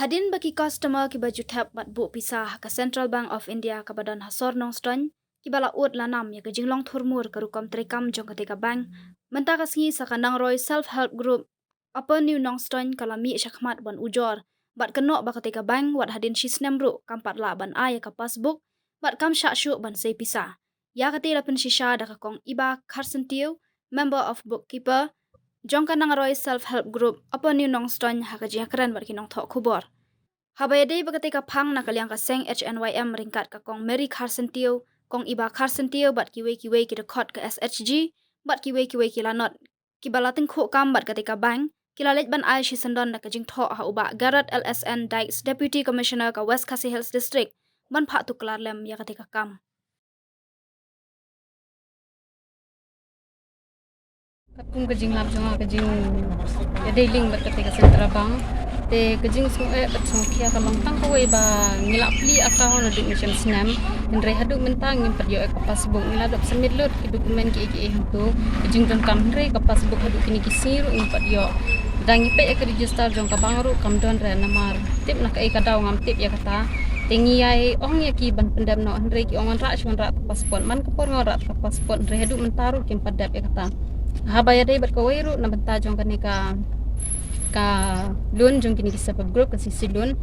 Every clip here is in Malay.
Hadin bagi customer ki baju tap bat bu pisah ke Central Bank of India ke badan hasor nong ston ki bala ut lanam ya ke jinglong thurmur ke rukam trekam jong ketika bank menta kasngi sakanang roy self help group apa new nong ston kalami syakmat ban ujor bat kenok ba ketika bank wat hadin shisnem ru kampat la ban a ya ke passbook bat kam syakshu ban sei pisah ya katila pen shisha da ka kong iba karsentiu member of bookkeeper jong kanang roy self help group apa new nong ston ha ka keren bat kinong thok khubor habayade bagatika phang na kalyang ka seng HNYM ringkat ka kong Mary Carson Teo kong iba Carson Teo bat kiwe ki rekod ke SHG bat kiwe ki lanot ki balating khu kam bat katika bank kilalet ban ai shi sendon na ka jing tho ha uba Garrett LSN Dykes Deputy Commissioner ka West Khasi Hills District ban pha tu klar lem ya katika kam Kapung kejing lap jonga kejing ya dealing bat ketika sentra bank te kejing semua bat semua kia kalong tang ko ba ngilap pli account aduk mission snam ndre haduk mentang ngim pat yo ek passbook ngila dop submit lot ki dokumen ki hantu kejing don kam ndre ka passbook haduk kini kisiru ngim pat yo dang ipe ek register jong ka bangru kam don re namar tip nak ai ka daw ngam tip ya kata tengi ai ong ya ki ban pendam no ndre ki ong ra shon ra passport man ko por ngora ka passport ndre haduk mentaru kim padap ya kata habaya day bat kawairu na banta jong kani ka loan jong kini sa group kasi si loan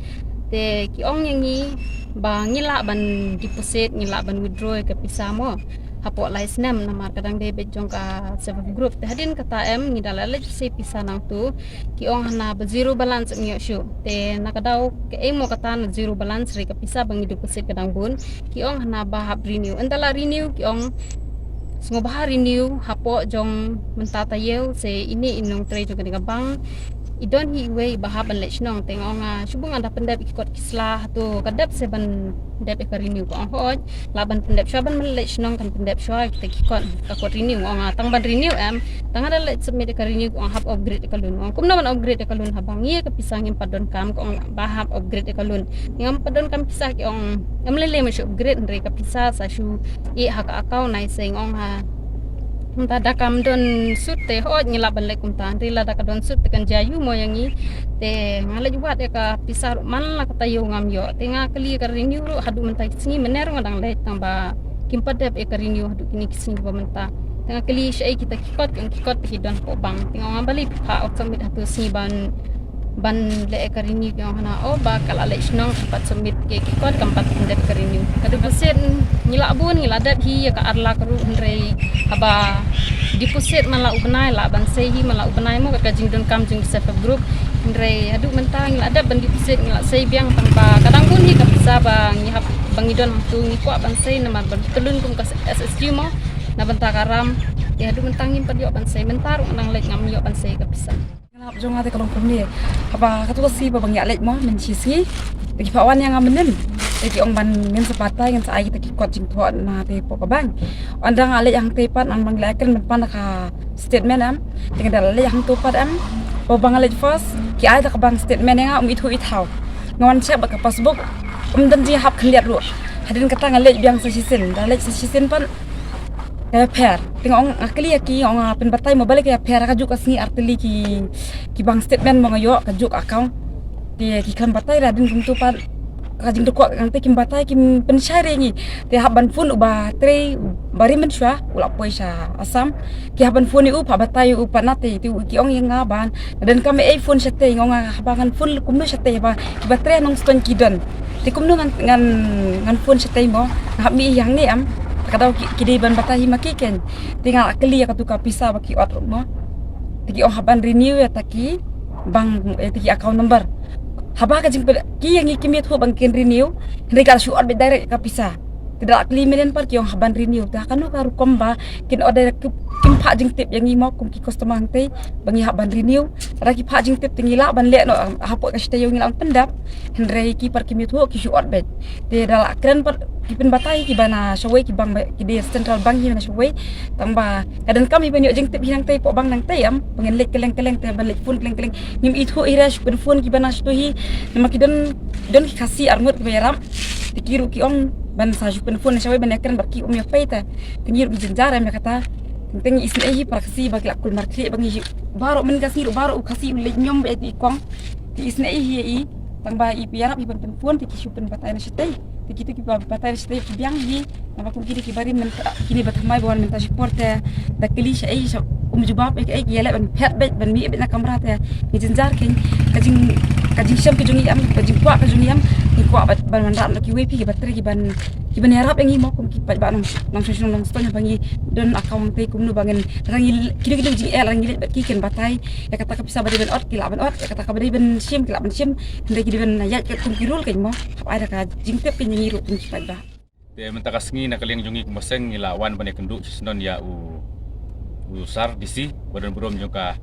te ki ong yangi ba ngila ban deposit ngila ban withdraw ka pisa mo hapo lais nam na mar kadang day bet jong ka sa group te hadin kata em ngidala le si pisa nang tu ki ong hana ba zero balance ngi shu te nakadaw ke mo kata na zero balance re ka pisa bang deposit kadang bun ki ong hana ba hab renew andala renew ki ong Semua bahari renew hapo jong mentata yeu se ini inong tray jong kani bang idon hi way bahaban lech nong tengong subung ada pendap ikot kislah tu kadap se ban dep ek renew ko hoj laban pendap shaban men lech nong kan pendap shwa kita kikot kakot renew tang ban renew tang ada lech submit ek renew ko hab upgrade ek lun kum naman upgrade ek lun habang ye ke pisangin padon kam ko bahab upgrade ek lun ngam padon kam pisah ki ong amlele me upgrade ndre ka pisah sa shu i hak account nai seng ong Munta da kam don sut te hoj ngila ban lek kumta rila da ka don sut tekan jayu mo yangi te ngala juga te ka pisar man la kata yo ngam yo te nga kali ka renew ro hadu menta singi mener ngadang lek tamba kimpadep e ka renew hadu kini singi ba menta te nga kali syai kita kikot hidon ko bang te ngam bali pa automate hatu singi ban le ka renew yo hana ba kala lek snong sempat submit ke kikot kampat pendep ka renew kadu persen ngila bun ngila dat hi ya ka arla karu ndrei aba deposit mala ubenai la ban sehi mala ubenai mo ka jing don kam jing sa group ndrei adu mentang ngila ada ban deposit ngila sei biang tanpa kadang pun hi ka bisa bang ngihap bangidon tu ngikwa ban sei nama ban telun kum ka SSG mo na banta karam ya adu mentang ngim pad yo ban sei mentar nang lek ngam yo ban sei ka bisa Ngap jong ate kalong pemni apa katu si babang ya lek mo men chisi bagi pawan yang amenen Eki ong ban min sepatai ngan sai kita kikot jing tuan na te po kabang. Andang ale yang tepan an bang laken depan ka statement am. Dengan dalale yang tupat am. Po bang ale first ki ai ta kabang statement nga itu itau. Ngawan cek bak passbook dan ji hap khliat ru. Hadin kata ngale biang sa sisin. Dalale sa sisin pan per. Tengok ong akli ki ong pen batai mo balik ya per ka juk asni arteli ki bang statement mo ngayo ka juk account. Ti ki kan batai radin kum tupat kajing dokok nanti kim batai kim pensyai rengi te haban fun uba tre bari men shwa ula poisa asam ki haban fun u pa batai u panate ti ki ong yang ngaban dan kami iPhone sate ngong habangan fun kumno sate ba batre nong ston kidon ti kumno ngan fun sate mo hab mi yang ni am kadau ki de ban batai makiken tinggal akli ka tu ka pisa baki ot mo ti ong haban renew ya taki bang ti account number haba ka jing ki yang ikimit ho bangkin renew hindi ka sure be direct ka pisa tidak kliminen par ki yung haban renew ta kanu ka rukom ba kin order kim pha jing tip yang imo kum ki customer hangte bangi haban renew ra ki pha jing tip tingila ban le no hapo ka stay yung ilang pendap hindi ki par kimit ho ki sure be te dal kren par ki pen batai ki bana shawai ki bang ki di central bank hi na shawai tamba kadan kami ben yo jing tip hinang te po bang nang te am pengen lek keleng te ban lek phone keleng nim itu irash pen phone ki bana shtohi makidan don ki kasi armut ki bayaram dikiru ki ong ban sa jupen phone shawai ban ekran barki ya paita tingiru ki jenjara me kata tingi isnehi praksi bagi akul markli bangi baro men kasi baro kasi le nyom be ti kong ti isnehi tang ba ipiarap iban penpuan tiki syupen batai na sitay tiki tu kiba batai na sitay kibiang hi nama kum kini kibari menta kini batamai bawan menta support da kili sha ai sha jubab ai yele ban pet bet ban mi bet na kamera te ni jinjar king kajing syam kajungi am kajing kwa kajungi am ni kwa ban mandat na kiwe pi batri kiban yarap engi mo kum kipat ba nang sesung nang stone bangi don account te kum nu bangen rangi kini jing rangi bet kiken batai ya kata kapisa bade ben ot kila ben ot ya kata kabade ben sim kila ben sim hende kidi ben ya kum kirul ken mo ada ka jing tep ken ngiru kum kipat ba te mentaka sngi na kaliang jungi kumaseng ila wan bane kendu sisnon ya usar disi badan burom jongka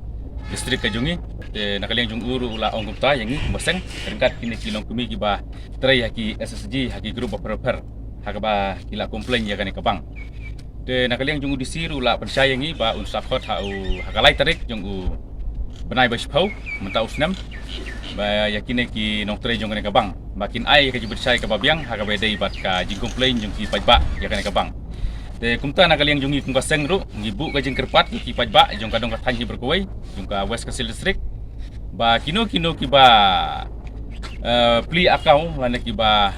distrik kajungi te na kaliang jung uru ula ong kumta yangi kumaseng ringkat kini kilong kumi kiba tray haki SSG haki grup per hakaba kila komplain ya kan kabang te na kaliang jung disi ru la pensaya ngi ba unsakot hakalai tarik jung benai bashpau menta usnam ba yakine ki nong tray jong kan kabang makin ai ka jibersai ka babiang hakaba dei bat ka jing komplain jung ki pajba ya kan kabang te kumta na kaliang jungi kung kaseng ru ngibu ka jing kerpat ki pajba jong kadong ka thanji berkuai jong ka West Kasil district ba kino ki ba pli akau lana ki ba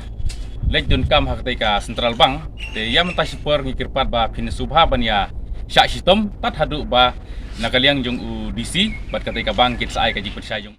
lek don kam haktai ka Central Bank te yam ta super ngi kerpat ba pin subha ban ya syak sitom tat hadu ba na kaliang jong u DC bat katai ka bank kit sai ka jing persai jong